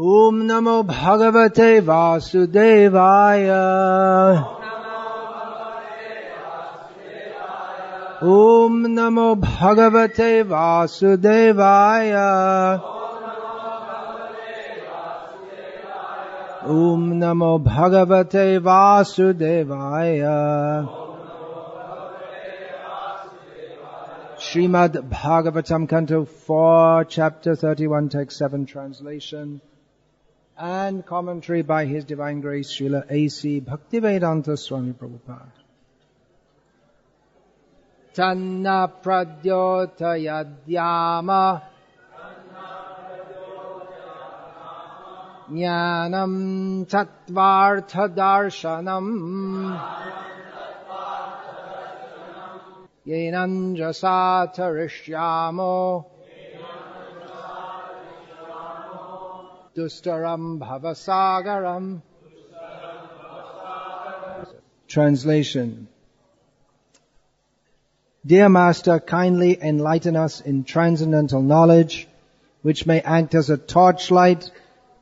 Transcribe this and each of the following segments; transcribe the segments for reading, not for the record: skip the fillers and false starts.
Om Namo Bhagavate Vasudevaya. Om Namo Bhagavate Vasudevaya. Om Namo Bhagavate Vasudevaya. Srimad Bhagavatam, Canto 4, Chapter 31, Text 7, Translation and commentary by His Divine Grace Srila A.C. Bhaktivedanta Swami Prabhupada. Tanna pradyotayadyama jnanam tattvartha darshanam yenanjasa tarishyamo dustaram bhavasagaram. Translation. Dear Master, kindly enlighten us in transcendental knowledge, which may act as a torchlight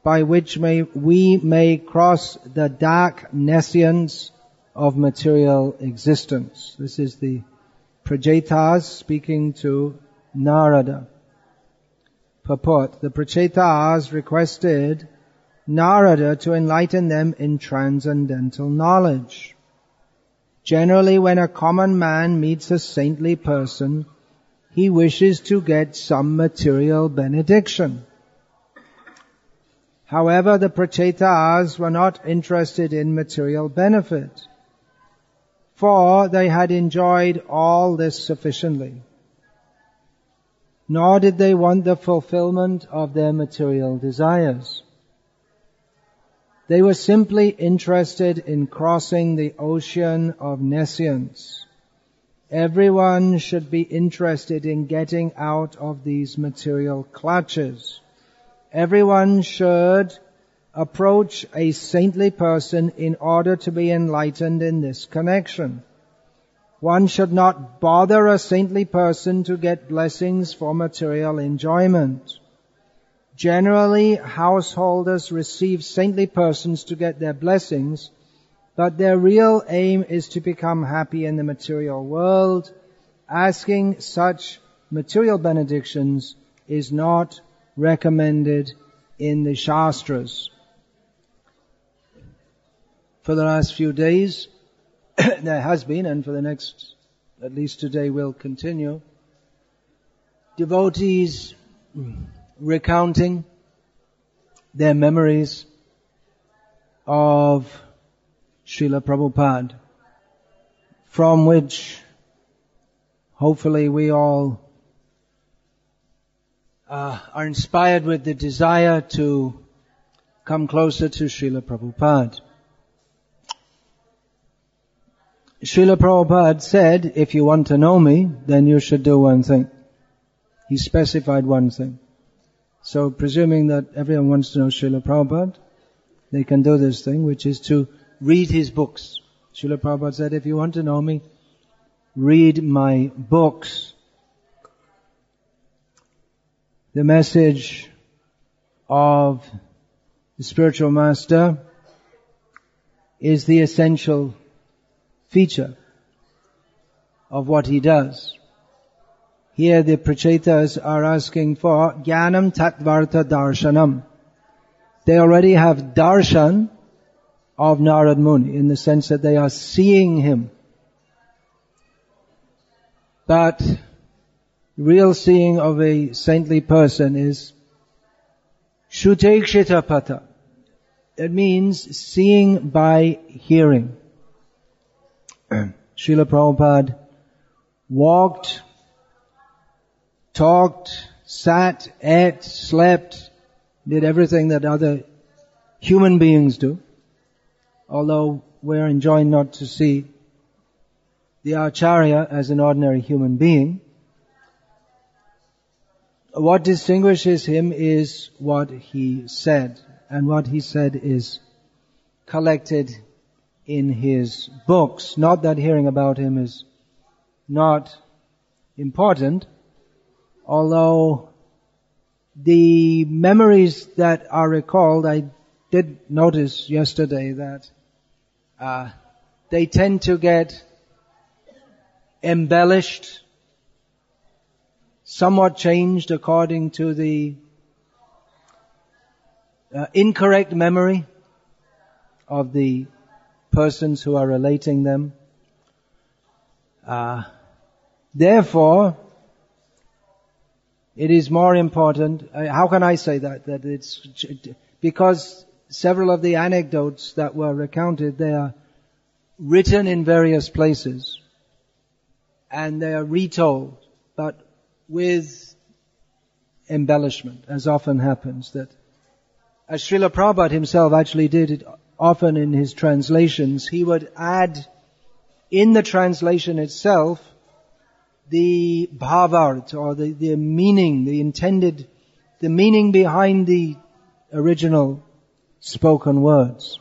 by which we may cross the dark nescience of material existence. This is the Prajetas speaking to Narada. Purport. The Prachetas requested Narada to enlighten them in transcendental knowledge. Generally, when a common man meets a saintly person, he wishes to get some material benediction. However, the Prachetas were not interested in material benefit, for they had enjoyed all this sufficiently. Nor did they want the fulfillment of their material desires. They were simply interested in crossing the ocean of nescience. Everyone should be interested in getting out of these material clutches. Everyone should approach a saintly person in order to be enlightened in this connection. One should not bother a saintly person to get blessings for material enjoyment. Generally, householders receive saintly persons to get their blessings, but their real aim is to become happy in the material world. Asking such material benedictions is not recommended in the Shastras. For the last few days, there has been, and for the next, at least today, will continue, devotees recounting their memories of Srila Prabhupada, from which hopefully we all are inspired with the desire to come closer to Srila Prabhupada. Srila Prabhupada said, if you want to know me, then you should do one thing. He specified one thing. So presuming that everyone wants to know Srila Prabhupada, they can do this thing, which is to read his books. Srila Prabhupada said, if you want to know me, read my books. The message of the spiritual master is the essential feature of what he does. Here the Prachetas are asking for Jnanam Tattvartha Darshanam. They already have darshan of Narad Muni, in the sense that they are seeing him. But real seeing of a saintly person is Shutekshitapata. It means seeing by hearing. Srila Prabhupada walked, talked, sat, ate, slept, did everything that other human beings do. Although we're enjoined not to see the Acharya as an ordinary human being. What distinguishes him is what he said. And what he said is collected in his books. Not that hearing about him is not important, although the memories that are recalled, I did notice yesterday that they tend to get embellished, somewhat changed according to the incorrect memory of the persons who are relating them. Therefore, it is more important. How can I say that? That it's because several of the anecdotes that were recounted, they are written in various places and they are retold, but with embellishment, as often happens. That as Srila Prabhupada himself actually did it often in his translations, he would add in the translation itself the bhavart, or the meaning, the meaning behind the original spoken words.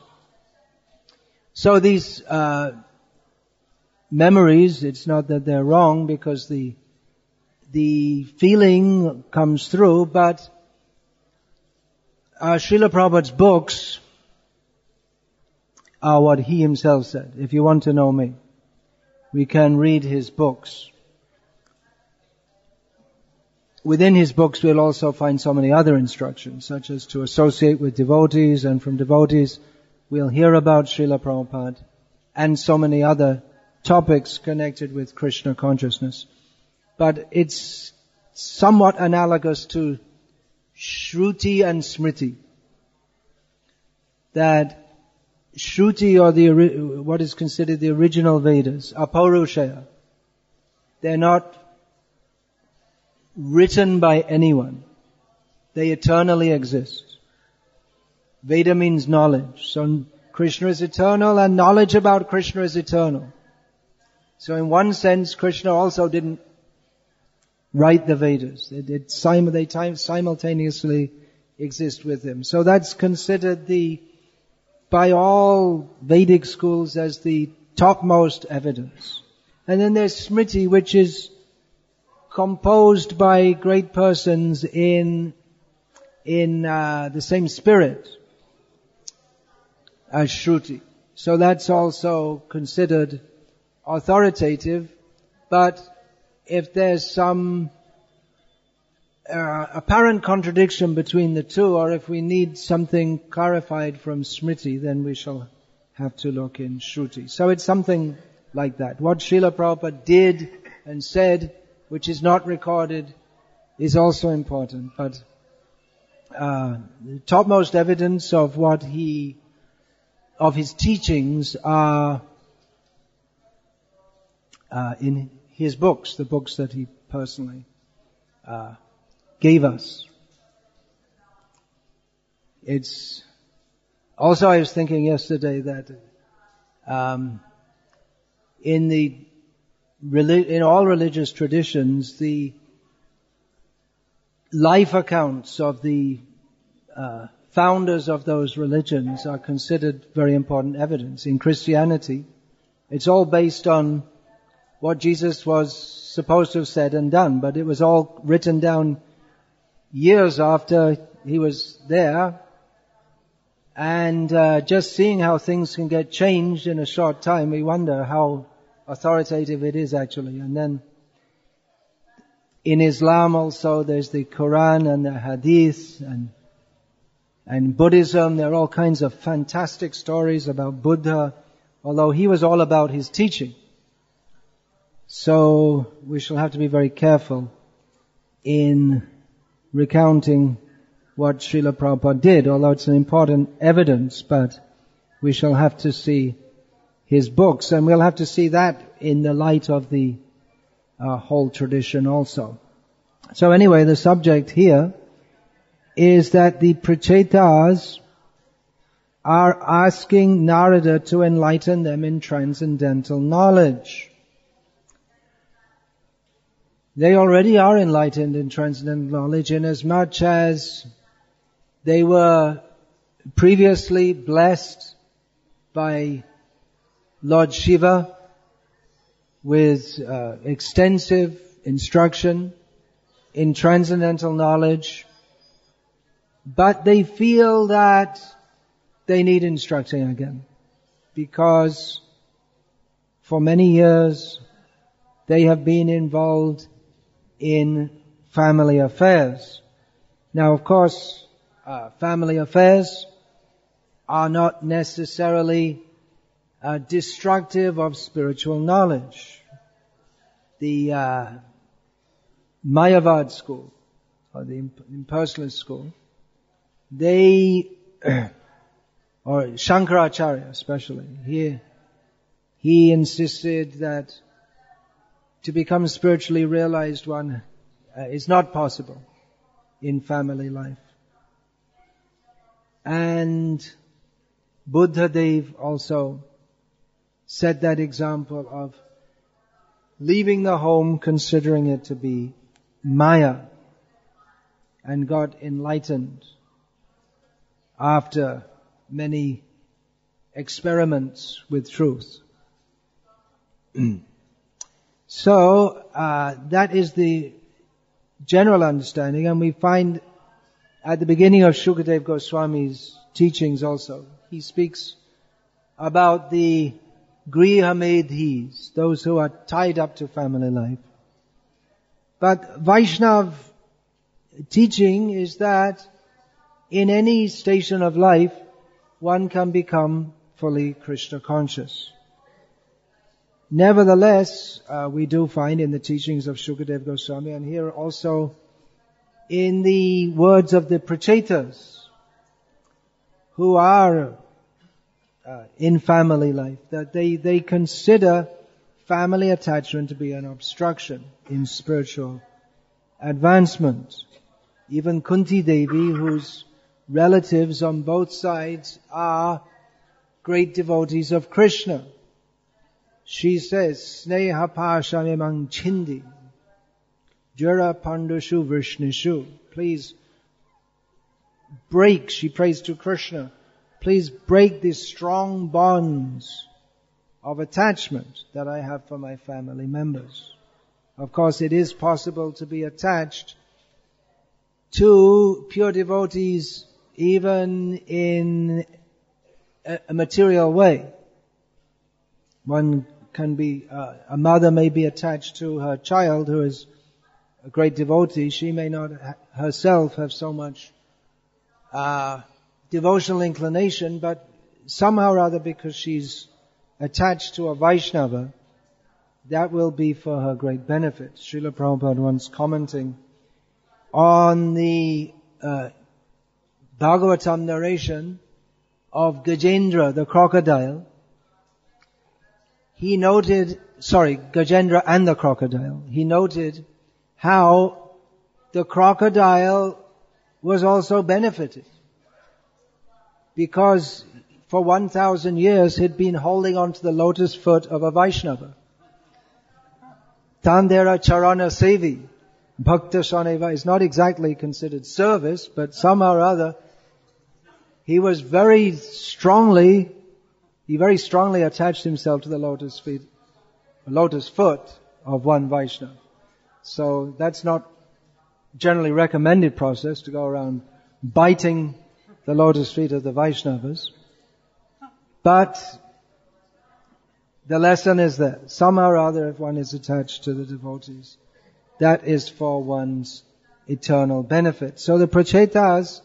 So these memories, it's not that they're wrong because the feeling comes through, but Srila Prabhupada's books are what he himself said. If you want to know me, we can read his books. Within his books we'll also find so many other instructions, such as to associate with devotees, and from devotees we'll hear about Srila Prabhupada, and so many other topics connected with Krishna consciousness. But it's somewhat analogous to Shruti and Smriti. That Shruti, or what is considered the original Vedas, Apaurushaya, they're not written by anyone. They eternally exist. Veda means knowledge. So Krishna is eternal and knowledge about Krishna is eternal. So in one sense, Krishna also didn't write the Vedas. They simultaneously exist with him. So that's considered by all Vedic schools as the topmost evidence. And then there's Smriti, which is composed by great persons in the same spirit as Shruti. So that's also considered authoritative, but if there's some apparent contradiction between the two, or if we need something clarified from Smriti, then we shall have to look in Shruti. So it's something like that. What Srila Prabhupada did and said, which is not recorded, is also important. But the topmost evidence of his teachings are in his books, the books that he personally gave us. It's also, I was thinking yesterday that in all religious traditions, the life accounts of the founders of those religions are considered very important evidence. In Christianity, it's all based on what Jesus was supposed to have said and done, but it was all written down years after he was there, and just seeing how things can get changed in a short time, we wonder how authoritative it is actually. And then in Islam also there's the Quran and the Hadith, and Buddhism. There are all kinds of fantastic stories about Buddha, although he was all about his teaching. So we shall have to be very careful in recounting what Srila Prabhupada did, although it's an important evidence, but we shall have to see his books, and we'll have to see that in the light of the whole tradition also. So anyway, the subject here is that the Prachetas are asking Narada to enlighten them in transcendental knowledge. They already are enlightened in transcendental knowledge, inasmuch as they were previously blessed by Lord Shiva with extensive instruction in transcendental knowledge but they feel that they need instructing again, because for many years they have been involved in family affairs. Now, of course, family affairs are not necessarily destructive of spiritual knowledge. The Mayavad school, or the impersonalist school, they, or Shankaracharya especially, he insisted that to become spiritually realized one is not possible in family life. And Buddha Dev also set that example of leaving the home, considering it to be Maya, and got enlightened after many experiments with truth. So, that is the general understanding, and we find at the beginning of Shukadeva Goswami's teachings also, he speaks about the grihamedhis, those who are tied up to family life. But Vaishnav teaching is that in any station of life, one can become fully Krishna conscious. Nevertheless, we do find in the teachings of Shukadeva Goswami, and here also in the words of the Prachetas, who are in family life, that they consider family attachment to be an obstruction in spiritual advancement. Even Kunti Devi, whose relatives on both sides are great devotees of Krishna, she says, Sneha pashamemang chindi, jara pandushu vrishnishu. Please break, she prays to Krishna, please break these strong bonds of attachment that I have for my family members. Of course, it is possible to be attached to pure devotees even in a material way. One can be, a mother may be attached to her child who is a great devotee. She may not herself have so much devotional inclination, but somehow or other, because she's attached to a Vaishnava, that will be for her great benefit. Srila Prabhupada once commenting on the Bhagavatam narration of Gajendra, the crocodile, he noted, Gajendra and the crocodile, he noted how the crocodile was also benefited, because for 1,000 years he'd been holding on to the lotus foot of a Vaishnava. Tandera charana sevi, bhakta shaneva is not exactly considered service, but somehow or other he very strongly attached himself to the lotus foot of one Vaishnava. So that's not generally recommended process to go around biting the lotus feet of the Vaishnavas. But the lesson is that somehow or other, if one is attached to the devotees, that is for one's eternal benefit. So the Prachetas,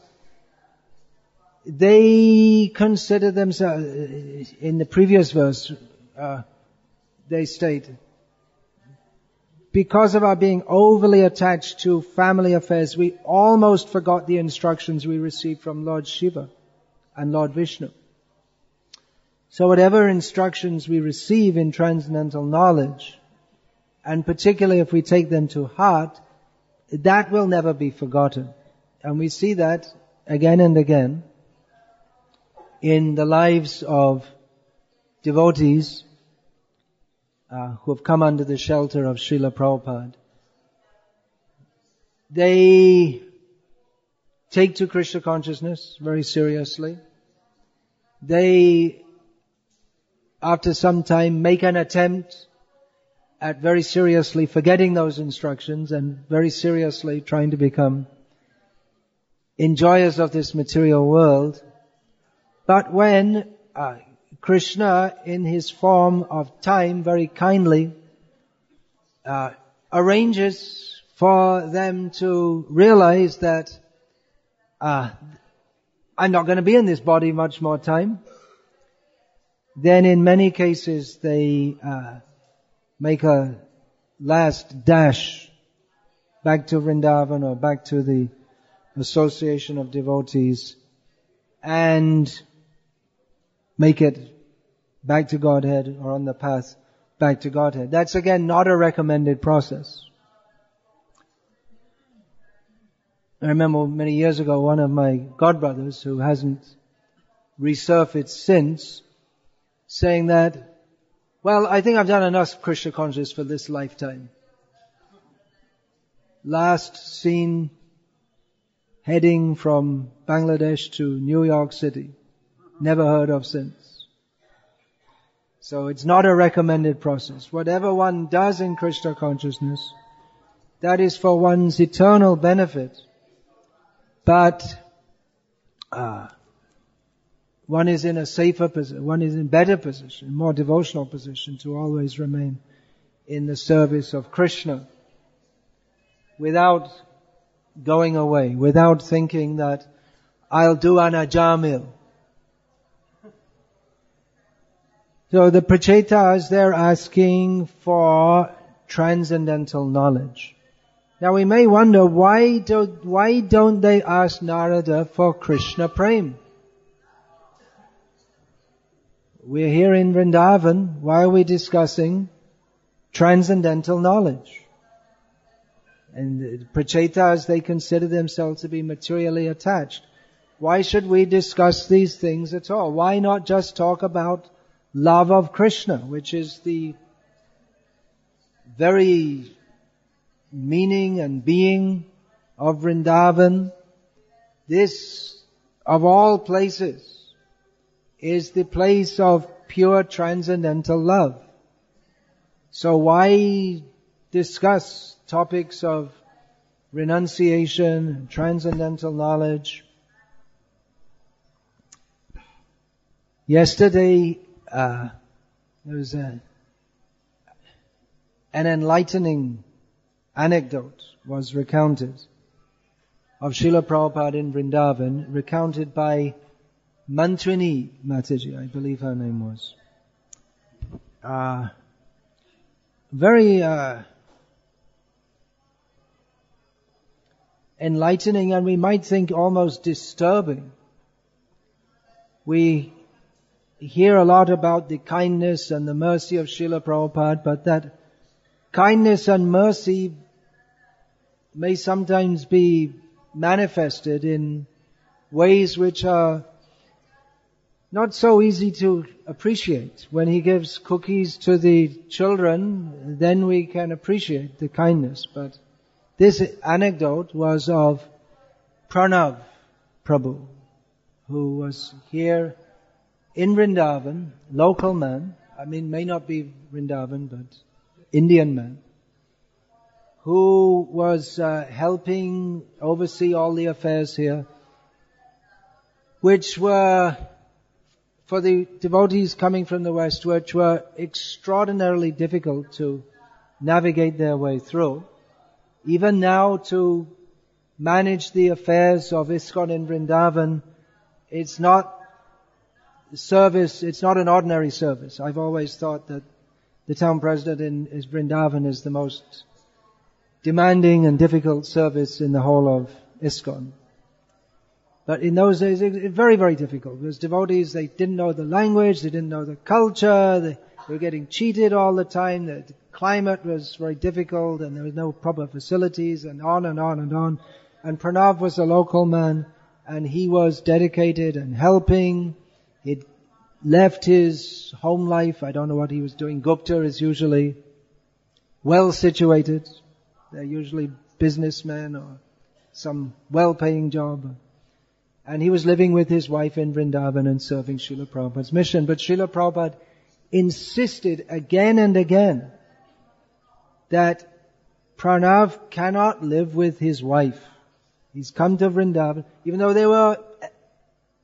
they consider themselves, in the previous verse, they state, because of our being overly attached to family affairs, we almost forgot the instructions we received from Lord Shiva and Lord Vishnu. So whatever instructions we receive in transcendental knowledge, and particularly if we take them to heart, that will never be forgotten. And we see that again and again in the lives of devotees who have come under the shelter of Srila Prabhupada. They take to Krishna consciousness very seriously. They, after some time, make an attempt at very seriously forgetting those instructions and very seriously trying to become enjoyers of this material world. But when Krishna, in his form of time, very kindly arranges for them to realize that I'm not going to be in this body much more time, then in many cases they make a last dash back to Vrindavan or back to the association of devotees and make it back to Godhead or on the path back to Godhead. That's again not a recommended process. I remember many years ago one of my godbrothers who hasn't resurfaced since saying that, well, I think I've done enough Krishna consciousness for this lifetime. Last seen heading from Bangladesh to New York City. Never heard of since. So it's not a recommended process. Whatever one does in Krishna consciousness, that is for one's eternal benefit. But one is in a safer position, one is in better position, more devotional position to always remain in the service of Krishna without going away, without thinking that I'll do an ajamil. So the Prachetas, they're asking for transcendental knowledge. Now we may wonder, why don't they ask Narada for Krishna Prema? We're here in Vrindavan. Why are we discussing transcendental knowledge? And the Prachetas, they consider themselves to be materially attached. Why should we discuss these things at all? Why not just talk about love of Krishna, which is the very meaning and being of Vrindavan? This, of all places, is the place of pure transcendental love. So why discuss topics of renunciation and transcendental knowledge? Yesterday, there was an enlightening anecdote was recounted of Srila Prabhupada in Vrindavan, recounted by Mantrini Mataji, I believe her name was. Very enlightening, and we might think almost disturbing. We hear a lot about the kindness and the mercy of Srila Prabhupada, but that kindness and mercy may sometimes be manifested in ways which are not so easy to appreciate. When he gives cookies to the children, then we can appreciate the kindness. But this anecdote was of Pranav Prabhu, who was here in Vrindavan, local man, may not be Vrindavan, but Indian man, who was helping oversee all the affairs here, which were, for the devotees coming from the West, which were extraordinarily difficult to navigate their way through. Even now, to manage the affairs of ISKCON in Vrindavan, it's not an ordinary service. I've always thought that the town president in Vrindavan is the most demanding and difficult service in the whole of ISKCON. But in those days, it was very, very difficult. Because devotees, they didn't know the language, they didn't know the culture, they were getting cheated all the time, the climate was very difficult, and there was no proper facilities, and on and on and on. And Pranav was a local man, and he was dedicated and helping. He'd left his home life. I don't know what he was doing. Gupta is usually well situated. They're usually businessmen or some well-paying job. And he was living with his wife in Vrindavan and serving Srila Prabhupada's mission. But Srila Prabhupada insisted again and again that Pranav cannot live with his wife He's come to Vrindavan, even though they were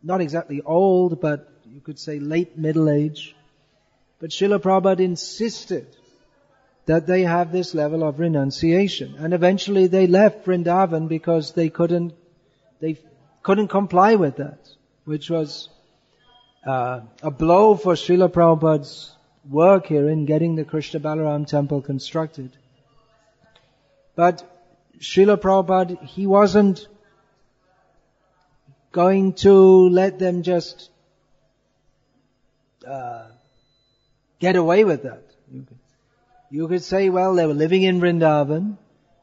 not exactly old, but you could say late middle age. But Srila Prabhupada insisted that they have this level of renunciation. And eventually they left Vrindavan because they couldn't comply with that, which was a blow for Srila Prabhupada's work here in getting the Krishna Balaram temple constructed. But Srila Prabhupada, he wasn't going to let them just get away with that. You could say, well, they were living in Vrindavan,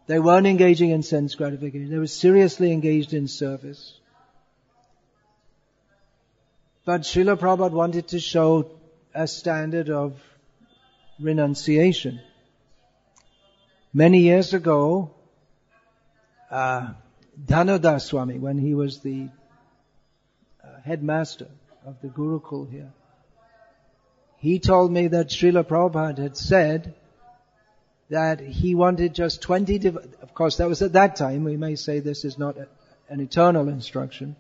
they weren't engaging in sense gratification, they were seriously engaged in service. But Srila Prabhupada wanted to show a standard of renunciation. Many years ago, Dhanodar Swami, when he was the headmaster of the Gurukul here, he told me that Srila Prabhupada had said that he wanted just 20, of course that was at that time, we may say this is not an eternal instruction.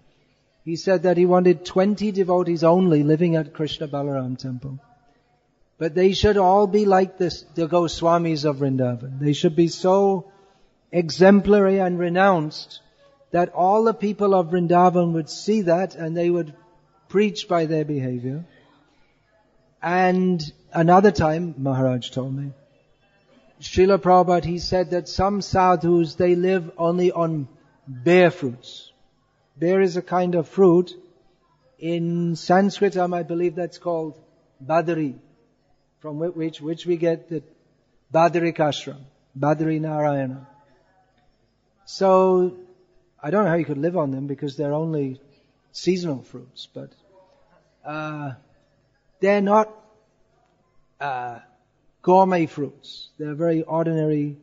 He said that he wanted 20 devotees only living at Krishna Balaram temple. But they should all be like the Goswamis of Vrindavan. They should be so exemplary and renounced that all the people of Vrindavan would see that and they would preach by their behavior. And another time, Maharaj told me, Srila Prabhupada, he said that some sadhus, they live only on bear fruits. Bear is a kind of fruit. In Sanskrit, I believe that's called badari, from which we get the Badarikashram, Badari Narayana. So, I don't know how you could live on them because they're only seasonal fruits, but they're not gourmet fruits. They're very ordinary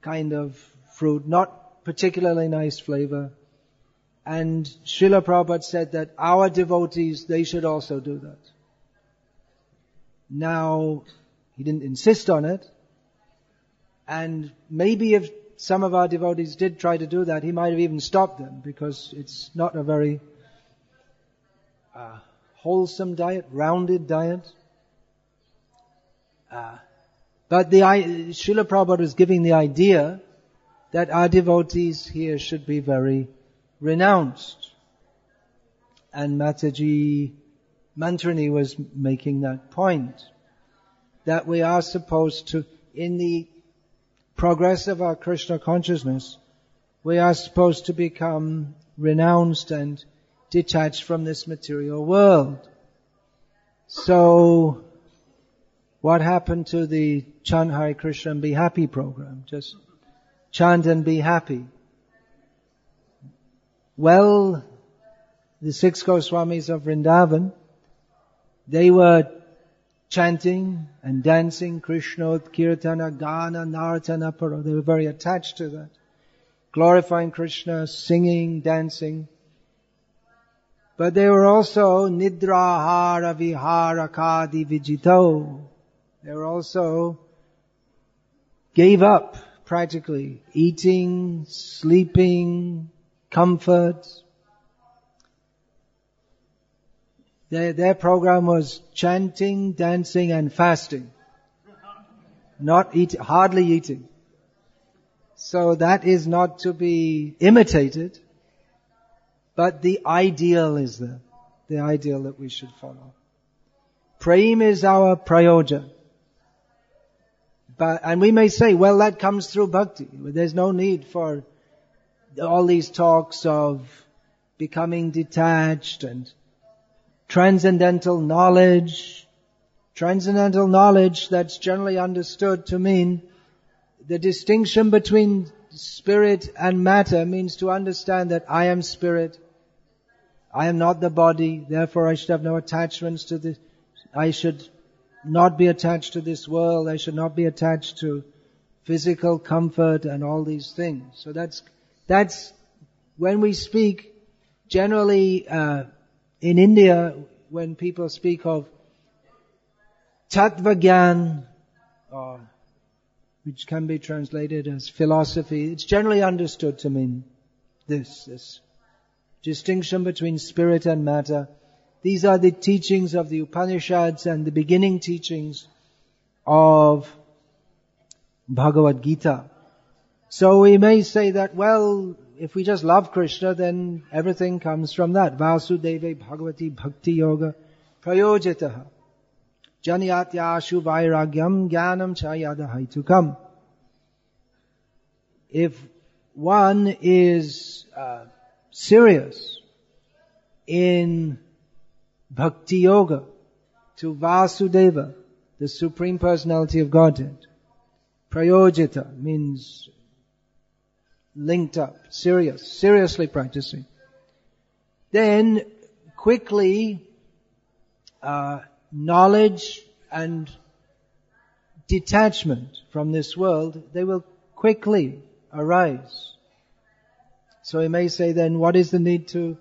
kind of fruit, not particularly nice flavor. And Srila Prabhupada said that our devotees, they should also do that. Now, he didn't insist on it. And maybe if some of our devotees did try to do that, he might have even stopped them because it's not a very wholesome diet, rounded diet. But Srila Prabhupada was giving the idea that our devotees here should be very renounced. And Mataji Mantrani was making that point, that we are supposed to, in the progress of our Krishna consciousness, we are supposed to become renounced and detached from this material world. So, what happened to the Chant Hare Krishna and Be Happy program? Just chant and be happy. Well, the 6 Goswamis of Vrindavan, they were chanting and dancing, Krishna, Kirtana, Gana, Nartana, Paro. They were very attached to that. Glorifying Krishna, singing, dancing. But they were also Nidrahara Vihara Kadi Vijito. They were also gave up practically eating, sleeping, comfort. Their program was chanting, dancing and fasting. Not eating, hardly eating. So that is not to be imitated, but the ideal is there. The ideal that we should follow. Prema is our prayoja. And we may say, well, that comes through bhakti. There's no need for all these talks of becoming detached and transcendental knowledge. Transcendental knowledge that's generally understood to mean the distinction between spirit and matter means to understand that I am spirit. I am not the body. Therefore I should have no attachments to this. I should not be attached to this world. I should not be attached to physical comfort and all these things. So that's when we speak generally in India, when people speak of Tattva Gyan, which can be translated as philosophy, it's generally understood to mean this distinction between spirit and matter. These are the teachings of the Upanishads and the beginning teachings of Bhagavad-gita. So we may say that, well, if we just love Krishna, then everything comes from that. Vasudeve Bhagavati Bhakti Yoga Prayojitaha Janyatyashu Vairagyam Jnanam Chayada Haitukam. If one is serious in Bhakti Yoga to Vasudeva, the Supreme Personality of Godhead, Prayojita means linked up, seriously practicing, then quickly knowledge and detachment from this world, they will quickly arise. So we may say then, what is the need to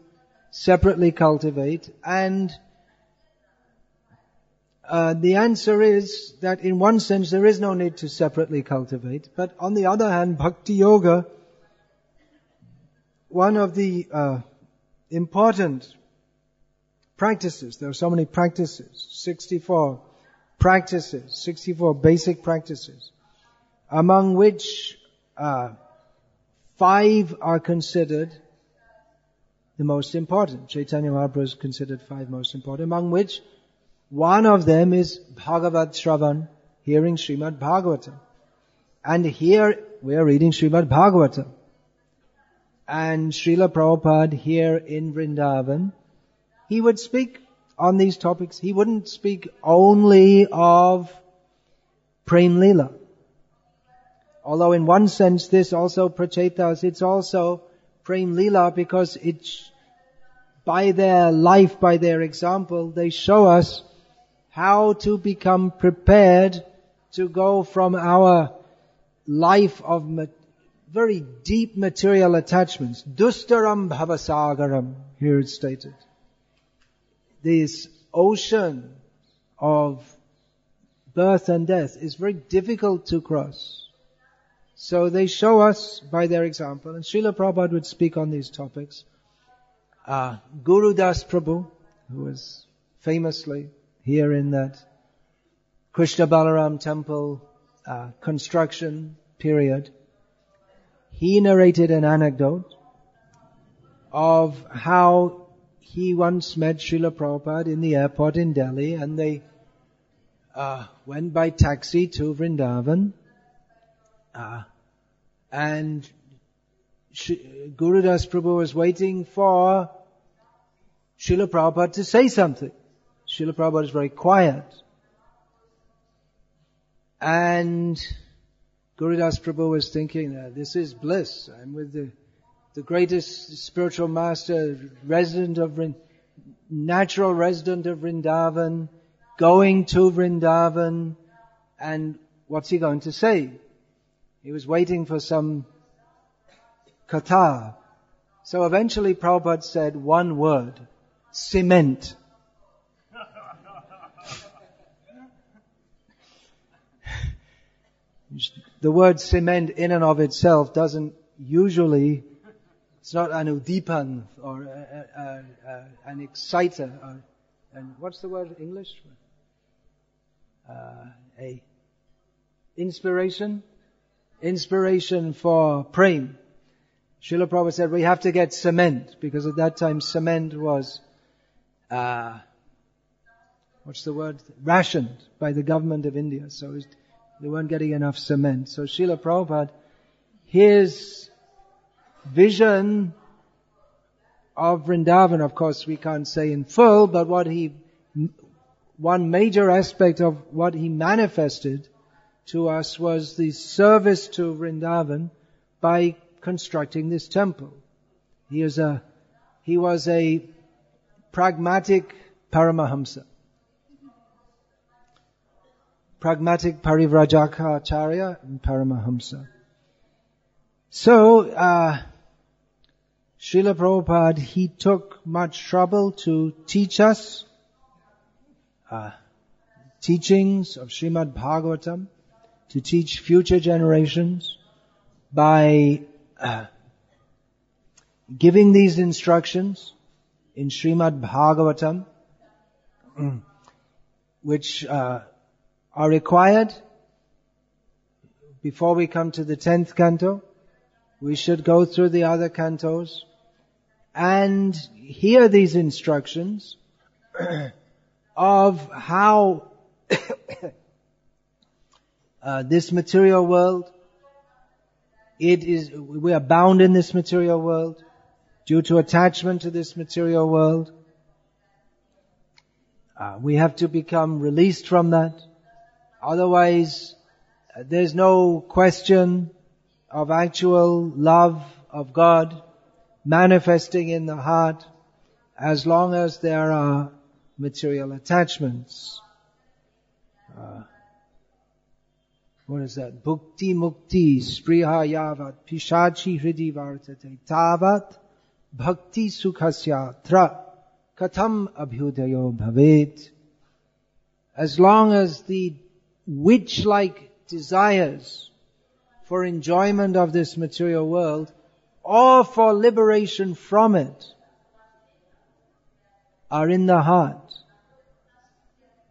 separately cultivate? And the answer is that in one sense there is no need to separately cultivate. But on the other hand, Bhakti Yoga, one of the important practices, there are so many practices, 64 practices, 64 basic practices, among which 5 are considered the most important. Chaitanya Mahaprabhu is considered 5 most important, among which one of them is Bhagavad Shravan, hearing Srimad Bhagavatam. And here we are reading Srimad Bhagavatam. And Srila Prabhupada here in Vrindavan, he would speak on these topics. He wouldn't speak only of Prem Leela. Although in one sense this also prachetas, it's also Prem Leela because it's by their life, by their example, they show us how to become prepared to go from our life of very deep material attachments. Dustaram bhavasagaram, here it's stated. This ocean of birth and death is very difficult to cross. So they show us by their example, and Srila Prabhupada would speak on these topics. Guru Das Prabhu, who was famously here in that Krishna Balaram temple construction period, he narrated an anecdote of how he once met Srila Prabhupada in the airport in Delhi, and they went by taxi to Vrindavan, and Guru Das Prabhu was waiting for Srila Prabhupada to say something. Srila Prabhupada is very quiet. And Guru Das Prabhu was thinking that this is bliss. I'm with the greatest spiritual master, natural resident of Vrindavan, going to Vrindavan, and what's he going to say? He was waiting for some katha. So eventually Prabhupada said one word, cement. The word cement in and of itself doesn't usually, it's not an udipan or an exciter. And what's the word in English? A inspiration? Inspiration for prem. Srila Prabhupada said we have to get cement, because at that time cement was, rationed by the government of India. So they weren't getting enough cement. So Srila Prabhupada, his vision of Vrindavan, of course we can't say in full, but one major aspect of what he manifested to us was the service to Vrindavan by constructing this temple. He was a pragmatic Paramahamsa. Pragmatic Parivrajaka and Paramahamsa. So, Srila Prabhupada, he took much trouble to teach us teachings of Srimad Bhagavatam, to teach future generations by giving these instructions in Srimad Bhagavatam, which are required before we come to the 10th canto. We should go through the other cantos and hear these instructions of how this material world, we are bound in this material world due to attachment to this material world. We have to become released from that. Otherwise, there's no question of actual love of God manifesting in the heart as long as there are material attachments. What is that? Bhukti mukti spriha yavat pishachi hridi vartate tavat bhakti sukhasya tra katham abhyudayo bhavet. As long as the witch-like desires for enjoyment of this material world or for liberation from it are in the heart,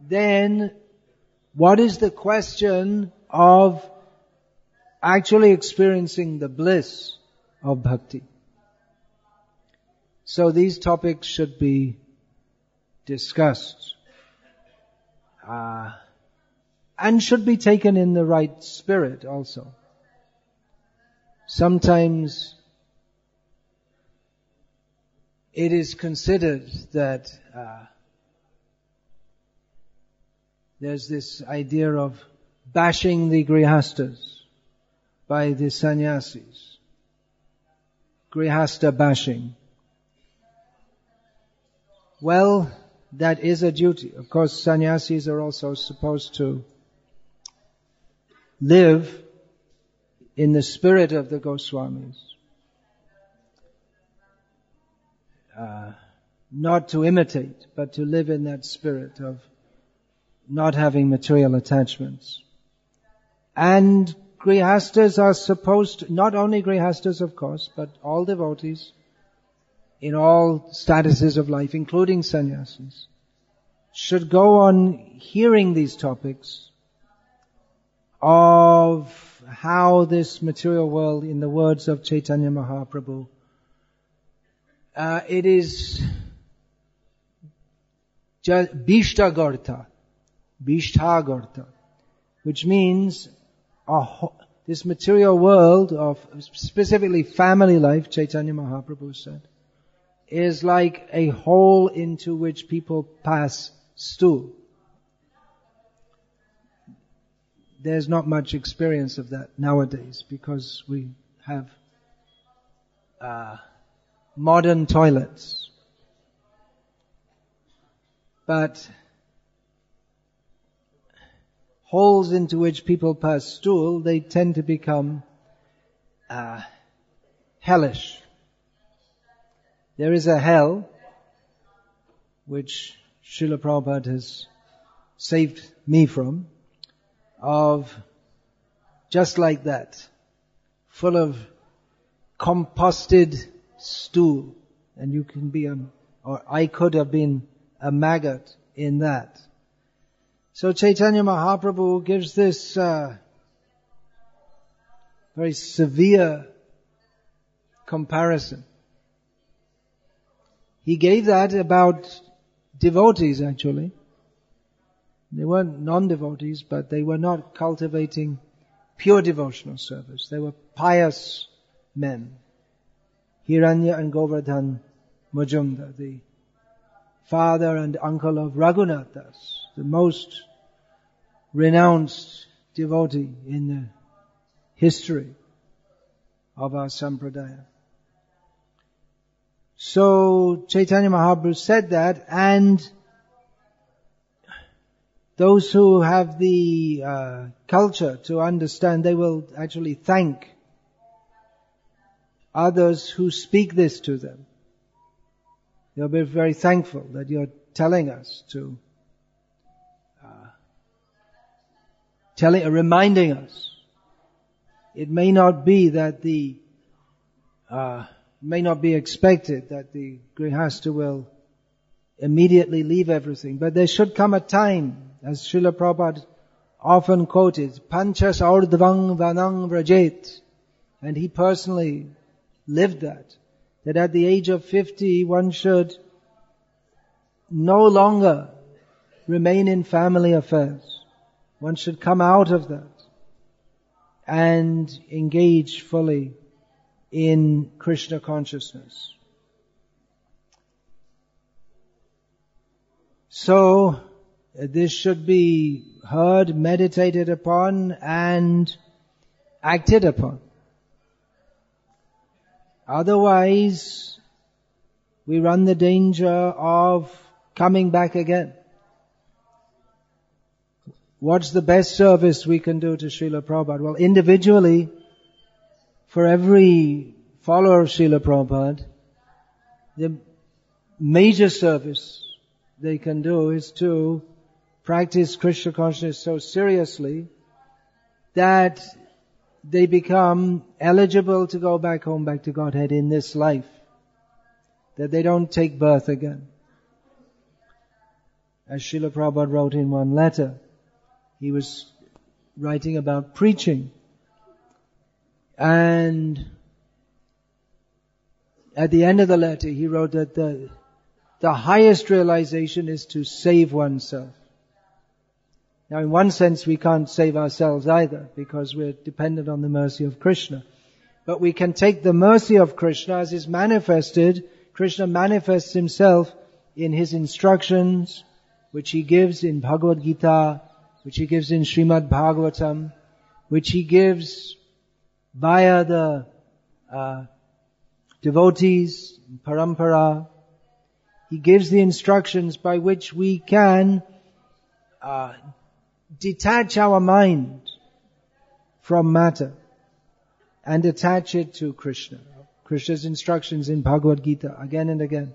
then what is the question of actually experiencing the bliss of bhakti? So these topics should be discussed and should be taken in the right spirit also. Sometimes it is considered that there's this idea of bashing the grihastas by the sannyasis. Grihasta bashing. Well, that is a duty. Of course, sannyasis are also supposed to live in the spirit of the Goswamis. Not to imitate, but to live in that spirit of not having material attachments. And grihastas are supposed to, not only grihastas of course, but all devotees in all statuses of life, including sannyasis, should go on hearing these topics of how this material world, in the words of Chaitanya Mahaprabhu, it is just Bhishtagartha, which means this material world of specifically family life, Chaitanya Mahaprabhu said, is like a hole into which people pass stool. There's not much experience of that nowadays because we have modern toilets. But holes into which people pass stool, they tend to become hellish. There is a hell which Srila Prabhupada has saved me from, of just like that, full of composted stool, and you can be or I could have been a maggot in that. So Chaitanya Mahaprabhu gives this very severe comparison. He gave that about devotees actually. They weren't non-devotees, but they were not cultivating pure devotional service. They were pious men. Hiranya and Govardhan Majumdar, the father and uncle of Raghunath Das, the most renounced devotee in the history of our sampradaya. So Chaitanya Mahaprabhu said that, and those who have the culture to understand, they will actually thank others who speak this to them. They'll be very thankful that you're telling us to, reminding us. It may not be that the may not be expected that the Grihastha will immediately leave everything, but there should come a time, as Srila Prabhupada often quoted, Panchas Ardvang Vanang Vrajet, and he personally lived that at the age of 50 one should no longer remain in family affairs. One should come out of that and engage fully in Krishna consciousness. So, this should be heard, meditated upon, and acted upon. Otherwise, we run the danger of coming back again. What's the best service we can do to Srila Prabhupada? Well, individually, for every follower of Srila Prabhupada, the major service they can do is to practice Krishna consciousness so seriously that they become eligible to go back home, back to Godhead in this life. That they don't take birth again. As Srila Prabhupada wrote in one letter, he was writing about preaching. And at the end of the letter, he wrote that the highest realization is to save oneself. Now, in one sense, we can't save ourselves either, because we're dependent on the mercy of Krishna. But we can take the mercy of Krishna as is manifested. Krishna manifests himself in his instructions, which he gives in Bhagavad-gita, which he gives in Srimad Bhagavatam, which he gives via the devotees, parampara. He gives the instructions by which we can detach our mind from matter and attach it to Krishna. Krishna's instructions in Bhagavad-gita again and again.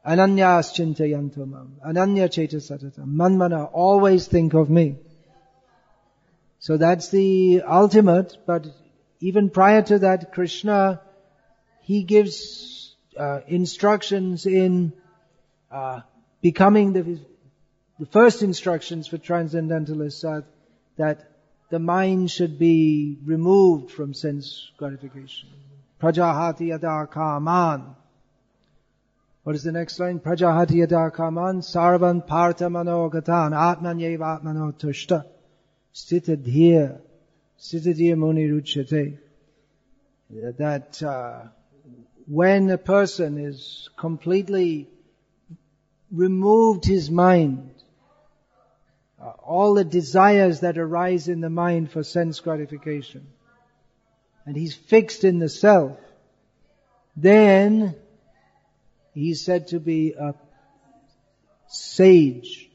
Ananyas chintayanto mam, ananya cheta satatam, manmana, always think of me. So that's the ultimate, but even prior to that, Krishna, he gives instructions in becoming the first instructions for transcendentalists are that the mind should be removed from sense gratification. Prajahati yada kaman. What is the next line? Prajahati yada kaman sarvan partha manogatan atmanyeva atmano tushta stitadhya muni ruchyate. That when a person is completely removed his mind, all the desires that arise in the mind for sense gratification, and he's fixed in the self, then he's said to be a sage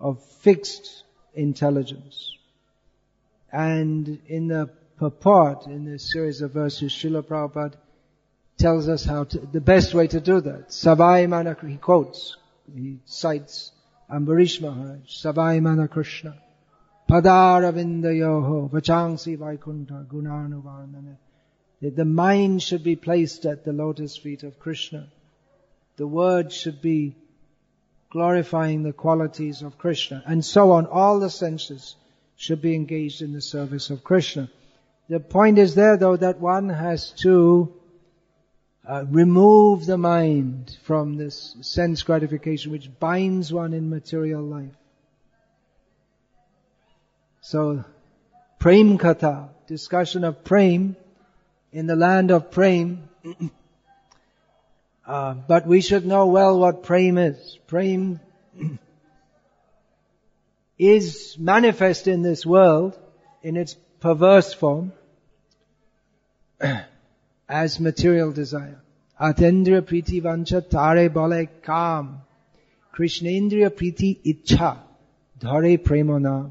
of fixed intelligence. And in the purport, in this series of verses, Srila Prabhupada tells us the best way to do that. Savai mana, he quotes, he cites Ambarish Maharaj, Savai mana Krishna, Padaravindayoho, Vachangsi Vaikunta, Gunanuvarnana. The mind should be placed at the lotus feet of Krishna. The word should be glorifying the qualities of Krishna. And so on. All the senses should be engaged in the service of Krishna. The point is there, though, that one has to remove the mind from this sense gratification which binds one in material life. So, Prem Katha, discussion of Prem in the land of Prem. But we should know well what Prem is. Prem is manifest in this world in its perverse form as material desire. Atendriya priti vancha tare bale kam. Krishnendriya priti ichha dhare premona.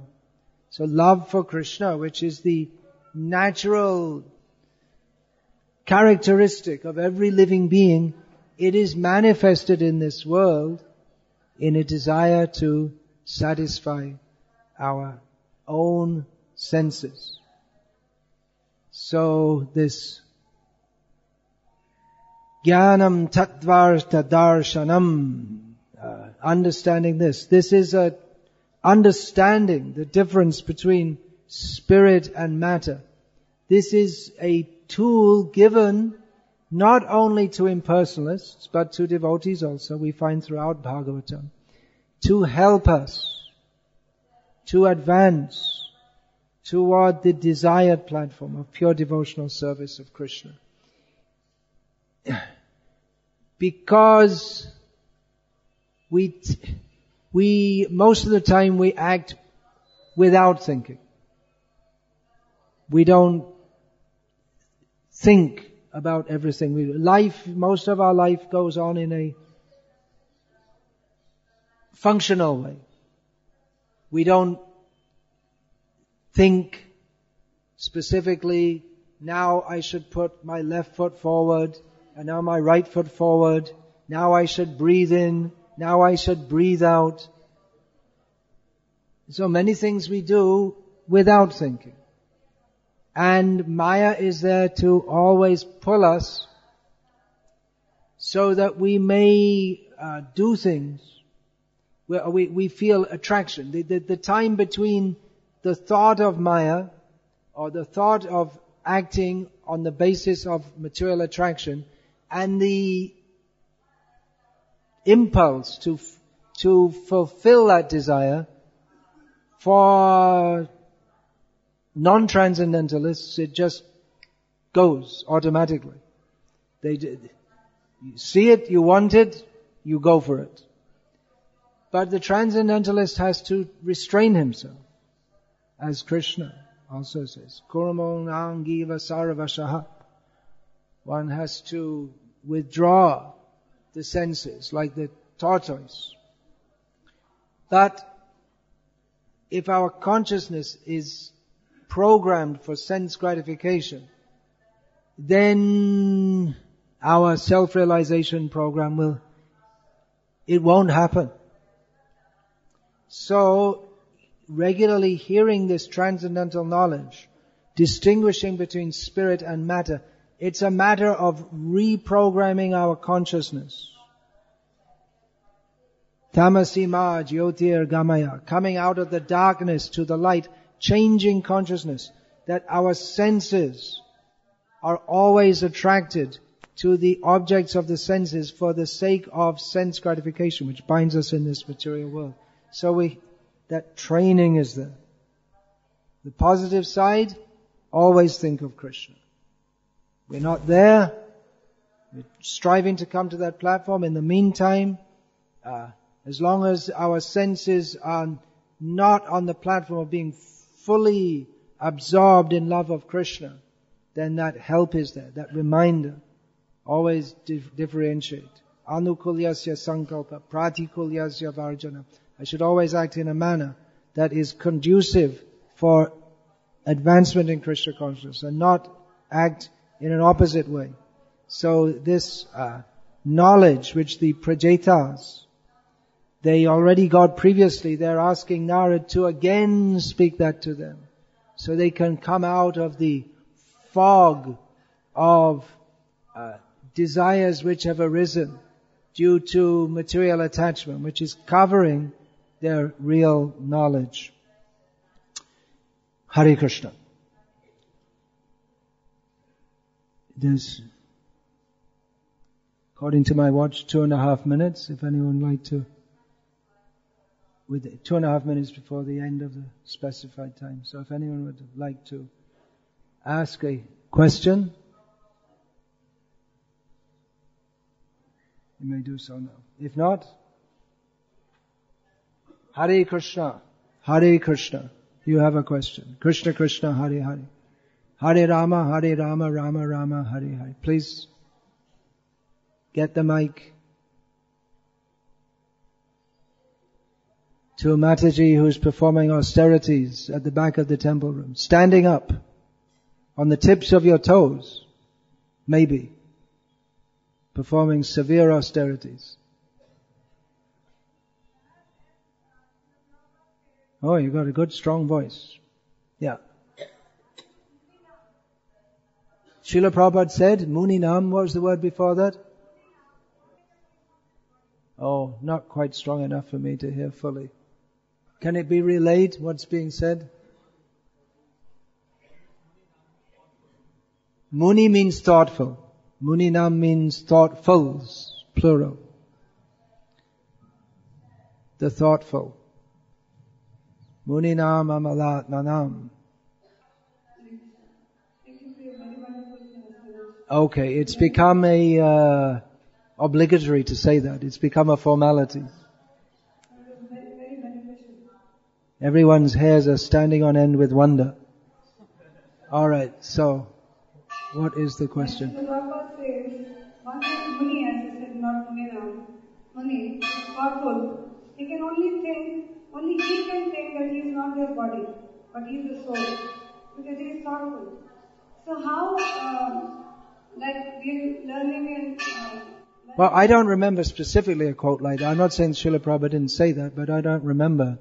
So love for Krishna, which is the natural characteristic of every living being, it is manifested in this world in a desire to satisfy our own senses. So this Jnanam tattvartha darshanam. Understanding this. This is a understanding the difference between spirit and matter. This is a tool given not only to impersonalists, but to devotees also, we find throughout Bhagavatam, to help us to advance toward the desired platform of pure devotional service of Krishna. Because we most of the time we act without thinking. We don't think about everything we do. Most of our life goes on in a functional way. We don't think specifically, now I should put my left foot forward, and now my right foot forward, now I should breathe in, now I should breathe out. So many things we do without thinking. And Maya is there to always pull us so that we may do things where we feel attraction. The time between the thought of Maya or the thought of acting on the basis of material attraction and the impulse to fulfill that desire, for non-transcendentalists, it just goes automatically. You see it, you want it, you go for it. But the transcendentalist has to restrain himself, as Krishna also says, Kurmo nangiva sarvashaha. One has to withdraw the senses, like the tortoise. But if our consciousness is programmed for sense gratification, then our self-realization program it won't happen. So, regularly hearing this transcendental knowledge, distinguishing between spirit and matter, it's a matter of reprogramming our consciousness. Tamasima jyotir gamaya, coming out of the darkness to the light, changing consciousness, that our senses are always attracted to the objects of the senses for the sake of sense gratification, which binds us in this material world. So that training is there. The positive side, always think of Krishna. We're not there. We're striving to come to that platform. In the meantime, as long as our senses are not on the platform of being fully absorbed in love of Krishna, then that help is there, that reminder. Always differentiate. Anukulyasya sankalpa, pratikulyasya varjana. I should always act in a manner that is conducive for advancement in Krishna consciousness and not act in an opposite way. So this knowledge which the Prajetas, they already got previously, they're asking Narad to again speak that to them, so they can come out of the fog of desires which have arisen due to material attachment, which is covering their real knowledge. Hare Krishna. There's, according to my watch, 2.5 minutes, if anyone would like to, with 2.5 minutes before the end of the specified time. So if anyone would like to ask a question, you may do so now. If not, Hare Krishna, Hare Krishna. You have a question. Krishna Krishna, Hare Hare. Hare Rama, Rama Rama, Hare Hare. Please get the mic to Mataji, who's performing austerities at the back of the temple room. Standing up on the tips of your toes, maybe, performing severe austerities. Oh, you got a good strong voice. Yeah. Srila Prabhupada said, Muninam, what was the word before that? Oh, not quite strong enough for me to hear fully. Can it be relayed, what's being said? Muni means thoughtful. Muninam means thoughtfuls, plural. The thoughtful. Muninam amalatmanam. Okay, it's become a obligatory to say that. It's become a formality. Everyone's hairs are standing on end with wonder. Alright, so what is the question? The Prabhupada says, one is Muni, as I said, not Muninam. Muni is thoughtful. He can only he can think that he is not their body, but he is the soul, because he is thoughtful. So how, we're learning in... Well, I don't remember specifically a quote like that. I'm not saying Srila Prabhupada didn't say that, but I don't remember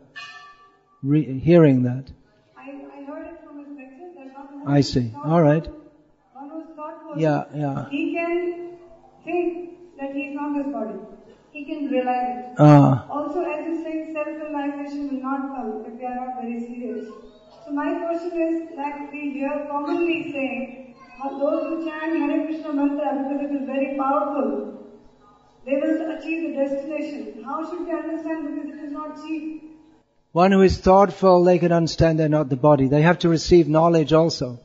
hearing that. I heard it from his lecture. That one I see. All right. One who's thoughtful. Yeah. He can think that he is not his body. He can realize it. Also, as you say, self-realization will not come if we are not very serious. So my question is, like we hear commonly saying, those who chant Hare Krishna mantra because it is very powerful, they will achieve the destination. How should we understand, because it is not cheap? One who is thoughtful, they can understand they're not the body. They have to receive knowledge also.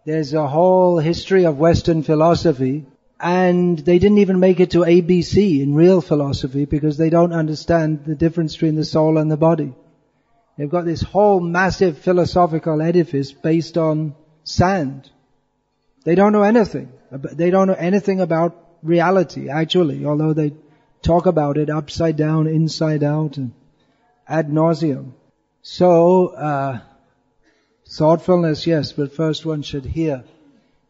There's a whole history of Western philosophy, and they didn't even make it to ABC in real philosophy because they don't understand the difference between the soul and the body. They've got this whole massive philosophical edifice based on sand. They don't know anything. They don't know anything about reality, actually, although they talk about it upside down, inside out, and ad nauseum. So, thoughtfulness, yes, but first one should hear.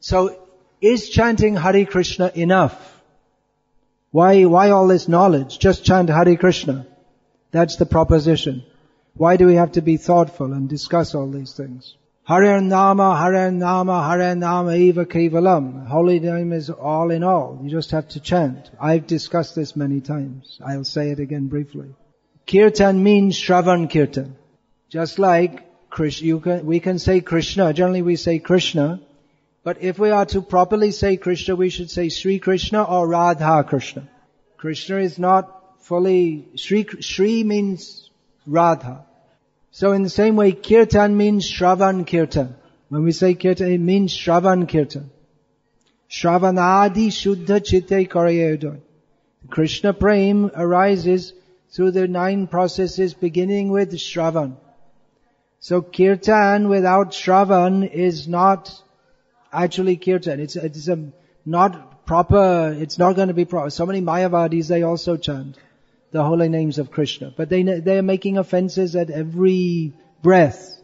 So, is chanting Hare Krishna enough? Why all this knowledge? Just chant Hare Krishna. That's the proposition. Why do we have to be thoughtful and discuss all these things? Hare Nama, Hare Nama, Hare Nama Eva Kevalam. Holy name is all in all. You just have to chant. I've discussed this many times. I'll say it again briefly. Kirtan means Shravan Kirtan. Just like we can say Krishna. Generally we say Krishna. But if we are to properly say Krishna, we should say Sri Krishna or Radha Krishna. Krishna is not fully... Sri means Radha. So in the same way, Kirtan means Shravan Kirtan. When we say Kirtan, it means Shravan Kirtan. Shravanadi Shuddha Chitte Karayodoy. Krishna Prem arises through the 9 processes beginning with Shravan. So Kirtan without Shravan is not actually Kirtan. It's not proper, it's not going to be proper. So many Mayavadis, they also chant the holy names of Krishna. But they are making offenses at every breath.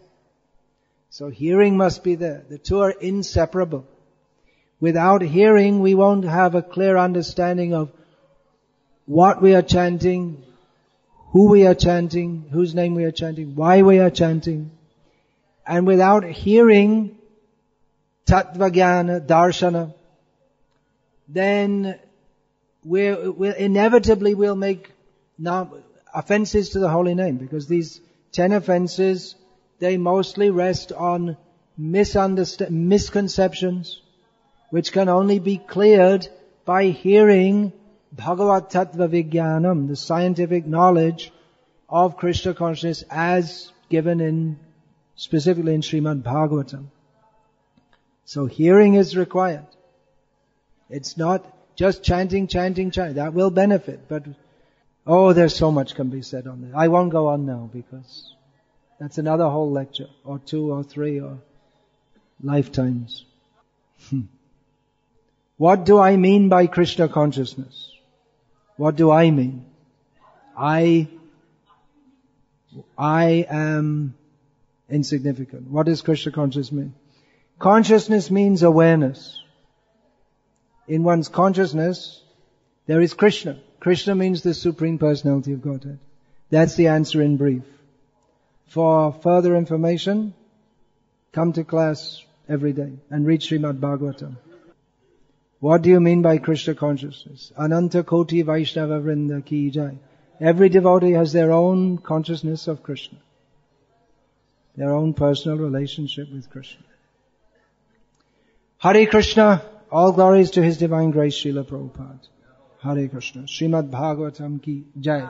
So hearing must be there. The two are inseparable. Without hearing, we won't have a clear understanding of what we are chanting, who we are chanting, whose name we are chanting, why we are chanting. And without hearing Tattva Jnana, Darshana, then we'll inevitably make offenses to the holy name, because these 10 offenses, they mostly rest on misconceptions, which can only be cleared by hearing Bhagavad Tattva Vijnanam, the scientific knowledge of Krishna consciousness as given specifically in Srimad Bhagavatam. So hearing is required. It's not just chanting. That will benefit, but there's so much can be said on that. I won't go on now because that's another whole lecture, or 2 or 3 or lifetimes. What do I mean by Krishna consciousness? What do I mean? I am insignificant. What does Krishna consciousness mean? Consciousness means awareness. In one's consciousness, there is Krishna. Krishna means the Supreme Personality of Godhead. That's the answer in brief. For further information, come to class every day and read Srimad Bhagavatam. What do you mean by Krishna consciousness? Ananta Koti Vaishnava Vrinda Ki Jai. Every devotee has their own consciousness of Krishna, their own personal relationship with Krishna. Hare Krishna, all glories to His Divine Grace, Srila Prabhupada. Hare Krishna. Srimad Bhagavatam ki Jai.